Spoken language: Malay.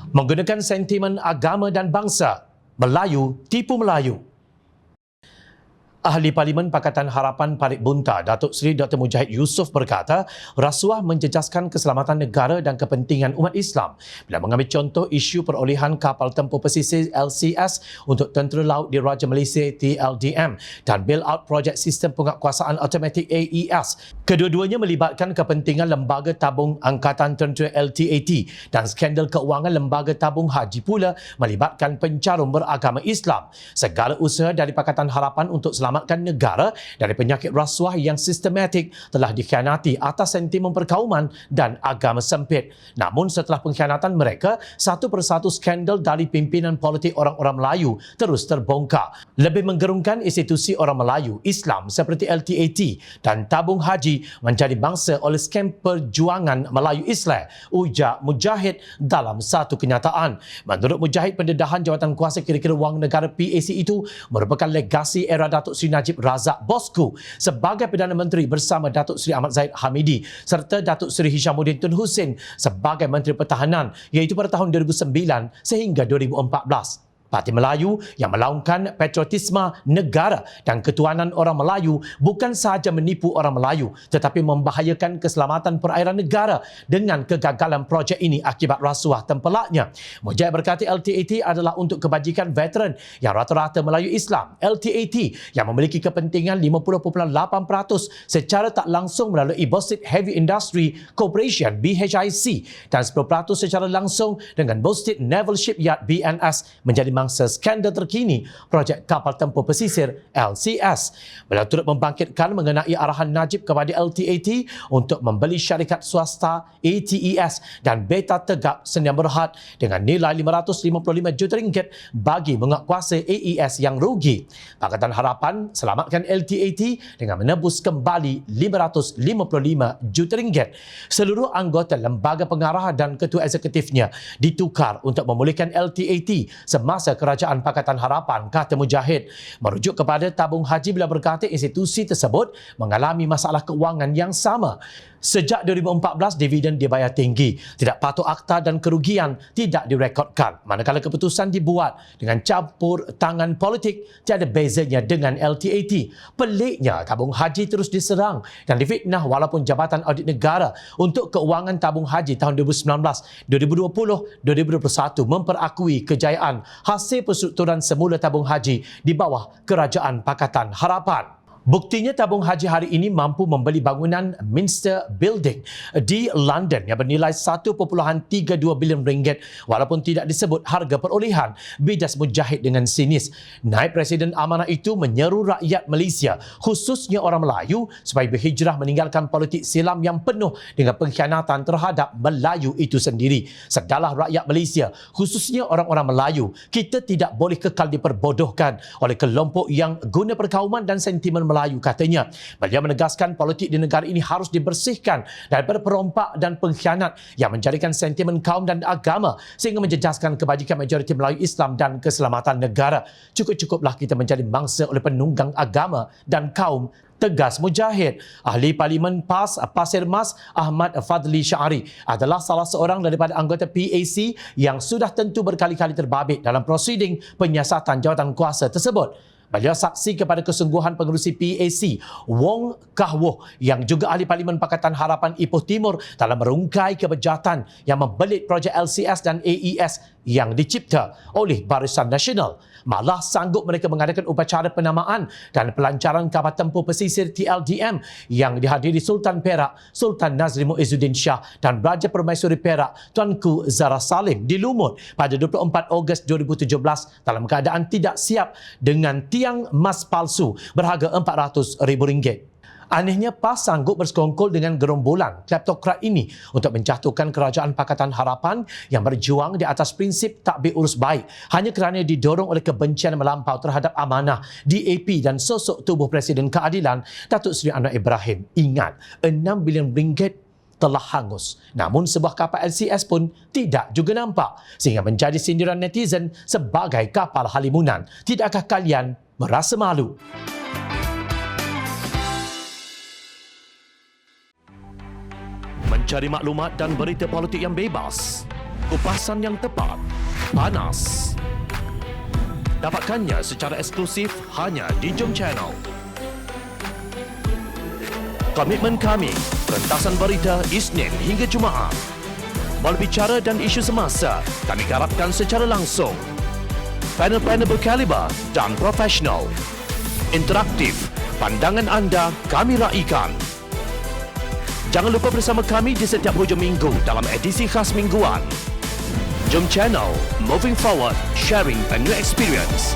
Menggunakan sentimen agama dan bangsa, Melayu tipu Melayu. Ahli Parlimen Pakatan Harapan Parit Bunta, Datuk Seri Dr. Mujahid Yusof berkata, rasuah menjejaskan keselamatan negara dan kepentingan umat Islam bila mengambil contoh isu perolehan kapal tempur pesisir LCS untuk Tentera Laut Diraja Malaysia TLDM dan bailout projek sistem penguatkuasaan automatik AES. Kedua-duanya melibatkan kepentingan Lembaga Tabung Angkatan Tentera LTAT dan skandal keuangan Lembaga Tabung Haji pula melibatkan pencarum beragama Islam. Segala usaha dari Pakatan Harapan untuk selamatkan negara dari penyakit rasuah yang sistematik telah dikhianati atas sentimen perkauman dan agama sempit. Namun setelah pengkhianatan mereka, satu persatu skandal dari pimpinan politik orang-orang Melayu terus terbongkar. Lebih menggerungkan, institusi orang Melayu Islam seperti LTAT dan Tabung Haji menjadi bangsa oleh skam perjuangan Melayu Islam, ujar Mujahid dalam satu kenyataan. Menurut Mujahid, pendedahan jawatan kuasa kira-kira wang negara PAC itu merupakan legasi era Datuk Seri Najib Razak Bosku sebagai Perdana Menteri bersama Datuk Seri Ahmad Zahid Hamidi serta Datuk Seri Hishamuddin Tun Hussein sebagai Menteri Pertahanan, iaitu pada tahun 2009 sehingga 2014. Parti Melayu yang melaungkan patriotisme negara dan ketuanan orang Melayu bukan sahaja menipu orang Melayu tetapi membahayakan keselamatan perairan negara dengan kegagalan projek ini akibat rasuah tempelaknya. Mujahid berkata LTAT adalah untuk kebajikan veteran yang rata-rata Melayu Islam. LTAT yang memiliki kepentingan 50.8% secara tak langsung melalui Bauxite Heavy Industry Corporation BHIC dan 10% secara langsung dengan Bauxite Naval Shipyard BNS menjadi mangsa skandal terkini projek kapal tempur pesisir LCS. Beliau turut membangkitkan mengenai arahan Najib kepada LTAT untuk membeli syarikat swasta ATES dan Beta Tegak Sdn Bhd dengan nilai RM555 juta bagi menguatkuasai AES yang rugi. Pakatan Harapan selamatkan LTAT dengan menebus kembali RM555 juta. Seluruh anggota lembaga pengarah dan ketua eksekutifnya ditukar untuk memulihkan LTAT semasa Kerajaan Pakatan Harapan, kata Mujahid. Merujuk kepada Tabung Haji, bila berkata institusi tersebut mengalami masalah keuangan yang sama. Sejak 2014, dividen dibayar tinggi, tidak patuh akta dan kerugian tidak direkodkan. Manakala keputusan dibuat dengan campur tangan politik, tiada bezanya dengan LTAT. Peliknya, Tabung Haji terus diserang dan difitnah walaupun Jabatan Audit Negara untuk Keuangan Tabung Haji tahun 2019, 2020, 2021 memperakui kejayaan hasil perstrukturan semula Tabung Haji di bawah Kerajaan Pakatan Harapan. Buktinya, Tabung Haji hari ini mampu membeli bangunan Minster Building di London yang bernilai RM1.32 bilion walaupun tidak disebut harga perolehan. Bidas Mujahid dengan sinis. Naib Presiden amanah itu menyeru rakyat Malaysia, khususnya orang Melayu, supaya berhijrah meninggalkan politik silam yang penuh dengan pengkhianatan terhadap Melayu itu sendiri. Sedalah rakyat Malaysia, khususnya orang-orang Melayu, kita tidak boleh kekal diperbodohkan oleh kelompok yang guna perkauman dan sentimen Melayu, katanya. Beliau menegaskan politik di negara ini harus dibersihkan daripada perompak dan pengkhianat yang menjadikan sentimen kaum dan agama sehingga menjejaskan kebajikan majoriti Melayu Islam dan keselamatan negara. Cukup-cukuplah kita menjadi mangsa oleh penunggang agama dan kaum, tegas Mujahid. Ahli Parlimen PAS Pasir Mas Ahmad Fadli Syari adalah salah seorang daripada anggota PAC yang sudah tentu berkali-kali terbabit dalam prosiding penyiasatan jawatan kuasa tersebut. Beliau saksi kepada kesungguhan pengerusi PAC Wong Kah Woh yang juga ahli Parlimen Pakatan Harapan Ipoh Timur dalam merungkai kebejatan yang membelit projek LCS dan AES yang dicipta oleh Barisan Nasional. Malah sanggup mereka mengadakan upacara penamaan dan pelancaran kapal tempur pesisir TLDM yang dihadiri Sultan Perak, Sultan Nazri Muizzuddin Shah dan Raja Permaisuri Perak, Tuanku Zahra Salim di Lumut pada 24 Ogos 2017 dalam keadaan tidak siap dengan tiang emas palsu berharga RM400,000. Anehnya, PAS sanggup bersekongkol dengan gerombolan kleptokrat ini untuk menjatuhkan Kerajaan Pakatan Harapan yang berjuang di atas prinsip takbir urus baik hanya kerana didorong oleh kebencian melampau terhadap amanah, DAP dan sosok tubuh Presiden Keadilan Datuk Seri Anwar Ibrahim. Ingat, RM6 bilion telah hangus. Namun sebuah kapal LCS pun tidak juga nampak sehingga menjadi sindiran netizen sebagai kapal halimunan. Tidakkah kalian merasa malu? Mencari maklumat dan berita politik yang bebas, Kupasan yang tepat, panas. Dapatkannya secara eksklusif hanya di Jom Channel. Komitmen kami, pentasan berita Isnin hingga Jumaat. Berbicara dan isu semasa, kami garapkan secara langsung. Panel-panel berkaliber dan profesional. Interaktif, pandangan anda kami raikan. Jangan lupa bersama kami di setiap hujung minggu dalam edisi khas mingguan. Jom Channel, moving forward, sharing a new experience.